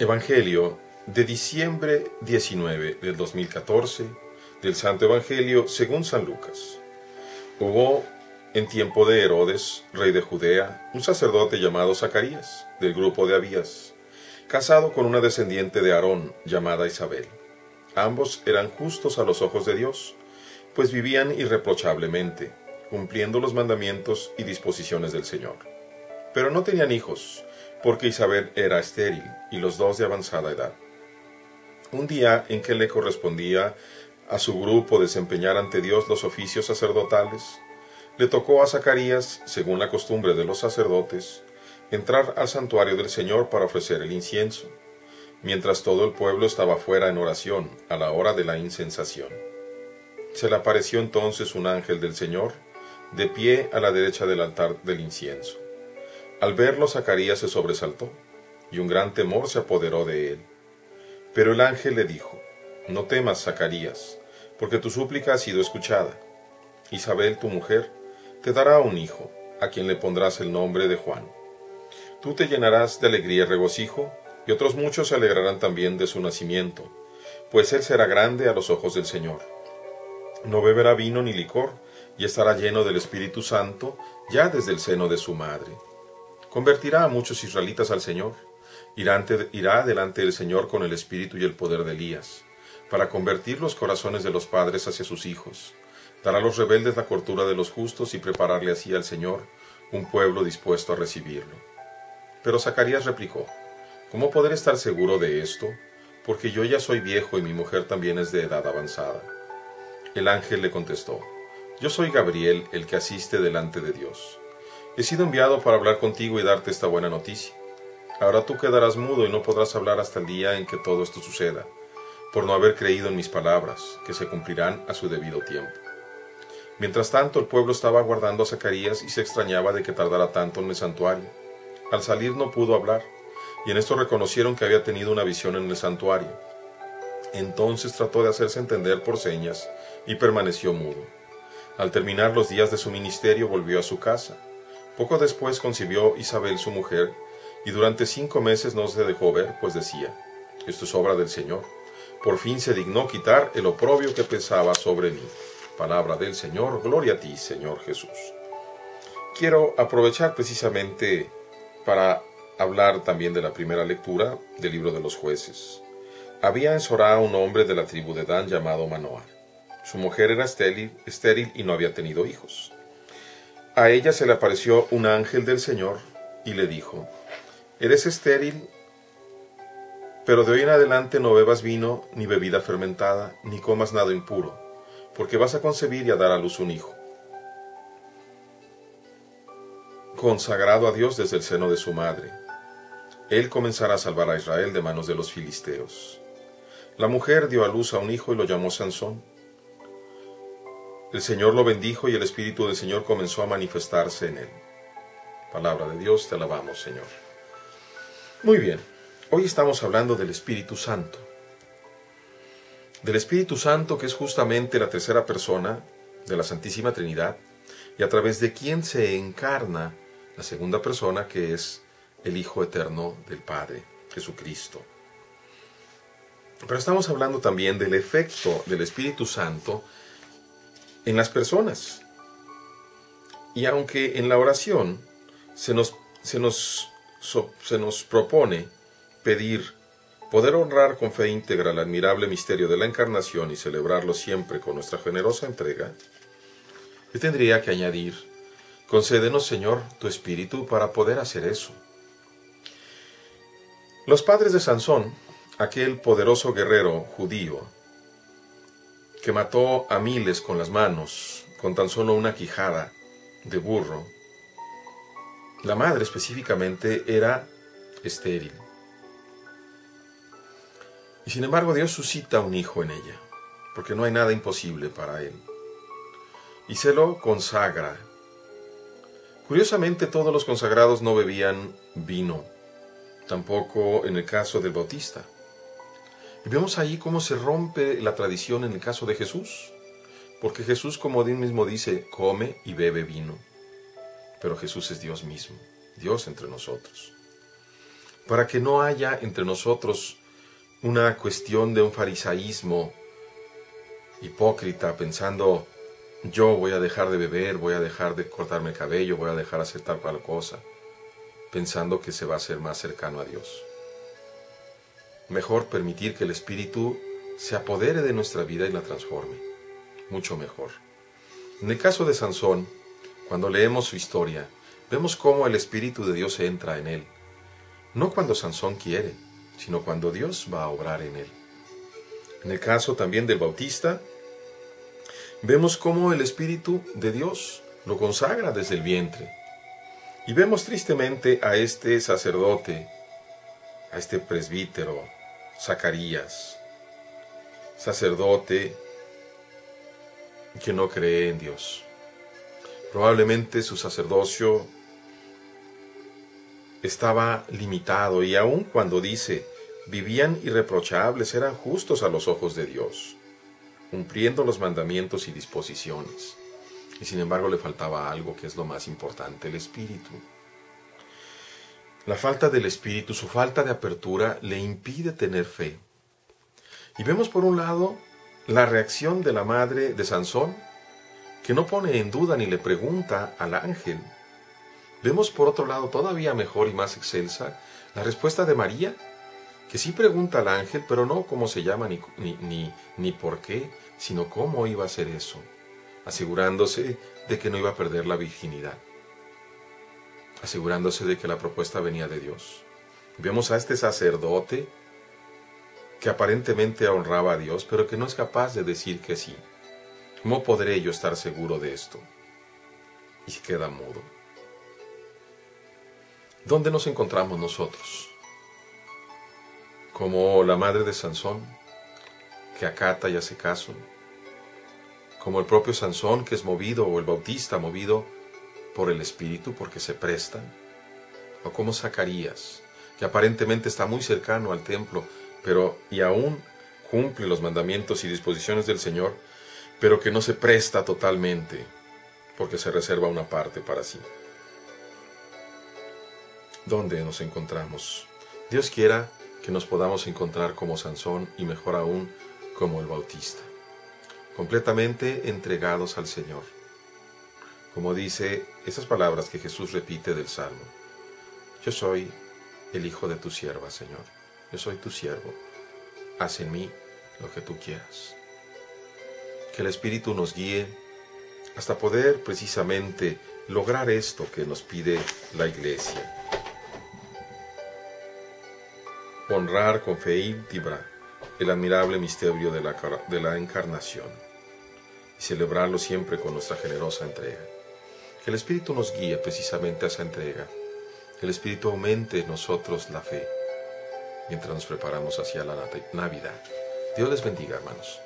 Evangelio de diciembre 19 del 2014 del Santo Evangelio según San Lucas. Hubo en tiempo de Herodes, rey de Judea, un sacerdote llamado Zacarías, del grupo de Abías, casado con una descendiente de Aarón llamada Isabel. Ambos eran justos a los ojos de Dios, pues vivían irreprochablemente, cumpliendo los mandamientos y disposiciones del Señor. Pero no tenían hijos, porque Isabel era estéril y los dos de avanzada edad. Un día en que le correspondía a su grupo desempeñar ante Dios los oficios sacerdotales, le tocó a Zacarías, según la costumbre de los sacerdotes, entrar al santuario del Señor para ofrecer el incienso, mientras todo el pueblo estaba fuera en oración a la hora de la incensación. Se le apareció entonces un ángel del Señor, de pie a la derecha del altar del incienso. Al verlo, Zacarías se sobresaltó, y un gran temor se apoderó de él. Pero el ángel le dijo: «No temas, Zacarías, porque tu súplica ha sido escuchada. Isabel, tu mujer, te dará un hijo, a quien le pondrás el nombre de Juan. Tú te llenarás de alegría y regocijo, y otros muchos se alegrarán también de su nacimiento, pues él será grande a los ojos del Señor. No beberá vino ni licor, y estará lleno del Espíritu Santo ya desde el seno de su madre. Convertirá a muchos israelitas al Señor. Irá delante del Señor con el espíritu y el poder de Elías, para convertir los corazones de los padres hacia sus hijos. Dará a los rebeldes la cortura de los justos y prepararle así al Señor un pueblo dispuesto a recibirlo». Pero Zacarías replicó: «¿Cómo podré estar seguro de esto? Porque yo ya soy viejo y mi mujer también es de edad avanzada». El ángel le contestó: «Yo soy Gabriel, el que asiste delante de Dios. He sido enviado para hablar contigo y darte esta buena noticia. Ahora tú quedarás mudo y no podrás hablar hasta el día en que todo esto suceda, por no haber creído en mis palabras, que se cumplirán a su debido tiempo». Mientras tanto, el pueblo estaba aguardando a Zacarías y se extrañaba de que tardara tanto en el santuario. Al salir no pudo hablar, y en esto reconocieron que había tenido una visión en el santuario. Entonces trató de hacerse entender por señas y permaneció mudo. Al terminar los días de su ministerio volvió a su casa. Poco después concibió Isabel su mujer, y durante 5 meses no se dejó ver, pues decía: «Esto es obra del Señor. Por fin se dignó quitar el oprobio que pesaba sobre mí». Palabra del Señor. Gloria a ti, Señor Jesús. Quiero aprovechar precisamente para hablar también de la primera lectura del libro de los Jueces. Había en Sorá un hombre de la tribu de Dan llamado Manoah. Su mujer era estéril y no había tenido hijos. A ella se le apareció un ángel del Señor y le dijo: «Eres estéril, pero de hoy en adelante no bebas vino, ni bebida fermentada, ni comas nada impuro, porque vas a concebir y a dar a luz un hijo, consagrado a Dios desde el seno de su madre. Él comenzará a salvar a Israel de manos de los filisteos». La mujer dio a luz a un hijo y lo llamó Sansón. El Señor lo bendijo y el Espíritu del Señor comenzó a manifestarse en él. Palabra de Dios, te alabamos, Señor. Muy bien, hoy estamos hablando del Espíritu Santo. Del Espíritu Santo, que es justamente la tercera persona de la Santísima Trinidad, y a través de quien se encarna la segunda persona, que es el Hijo Eterno del Padre, Jesucristo. Pero estamos hablando también del efecto del Espíritu Santo en las personas. Y aunque en la oración se nos propone pedir poder honrar con fe íntegra el admirable misterio de la Encarnación y celebrarlo siempre con nuestra generosa entrega, yo tendría que añadir: concédenos, Señor, tu Espíritu para poder hacer eso. Los padres de Sansón, aquel poderoso guerrero judío que mató a miles con las manos, con tan solo una quijada de burro, la madre específicamente era estéril. Y sin embargo Dios suscita un hijo en ella, porque no hay nada imposible para él. Y se lo consagra. Curiosamente, todos los consagrados no bebían vino, tampoco en el caso del Bautista. Y vemos ahí cómo se rompe la tradición en el caso de Jesús, porque Jesús, como él mismo dice, come y bebe vino. Pero Jesús es Dios mismo, Dios entre nosotros. para que no haya entre nosotros una cuestión de un farisaísmo hipócrita, pensando, yo voy a dejar de beber, voy a dejar de cortarme el cabello, voy a dejar de hacer tal cual cosa, pensando que se va a hacer más cercano a Dios. Mejor permitir que el Espíritu se apodere de nuestra vida y la transforme. Mucho mejor. En el caso de Sansón, cuando leemos su historia, vemos cómo el Espíritu de Dios entra en él. No cuando Sansón quiere, sino cuando Dios va a obrar en él. En el caso también del Bautista, vemos cómo el Espíritu de Dios lo consagra desde el vientre. Y vemos tristemente a este sacerdote, a este presbítero, Zacarías, sacerdote que no cree en Dios. Probablemente su sacerdocio estaba limitado, y aun cuando dice, vivían irreprochables, eran justos a los ojos de Dios, cumpliendo los mandamientos y disposiciones. Y sin embargo le faltaba algo que es lo más importante, el Espíritu. La falta del Espíritu, su falta de apertura, le impide tener fe. Y vemos por un lado la reacción de la madre de Sansón, que no pone en duda ni le pregunta al ángel. Vemos por otro lado, todavía mejor y más excelsa, la respuesta de María, que sí pregunta al ángel, pero no cómo se llama ni por qué, sino cómo iba a ser eso, asegurándose de que no iba a perder la virginidad, asegurándose de que la propuesta venía de Dios. Vemos a este sacerdote que aparentemente honraba a Dios, pero que no es capaz de decir que sí. ¿Cómo podré yo estar seguro de esto? Y se queda mudo. ¿Dónde nos encontramos nosotros? Como la madre de Sansón, que acata y hace caso. Como el propio Sansón, que es movido, o el Bautista movido por el Espíritu, porque se prestan. O como Zacarías, que aparentemente está muy cercano al templo, pero y aún cumple los mandamientos y disposiciones del Señor, pero que no se presta totalmente, porque se reserva una parte para sí. ¿Dónde nos encontramos? Dios quiera que nos podamos encontrar como Sansón, y mejor aún como el Bautista, completamente entregados al Señor. Como dice esas palabras que Jesús repite del Salmo: yo soy el hijo de tu sierva, Señor. Yo soy tu siervo. Haz en mí lo que tú quieras. Que el Espíritu nos guíe hasta poder precisamente lograr esto que nos pide la Iglesia. Honrar con fe íntima el admirable misterio de la Encarnación y celebrarlo siempre con nuestra generosa entrega. Que el Espíritu nos guíe precisamente a esa entrega. Que el Espíritu aumente en nosotros la fe mientras nos preparamos hacia la Navidad. Dios les bendiga, hermanos.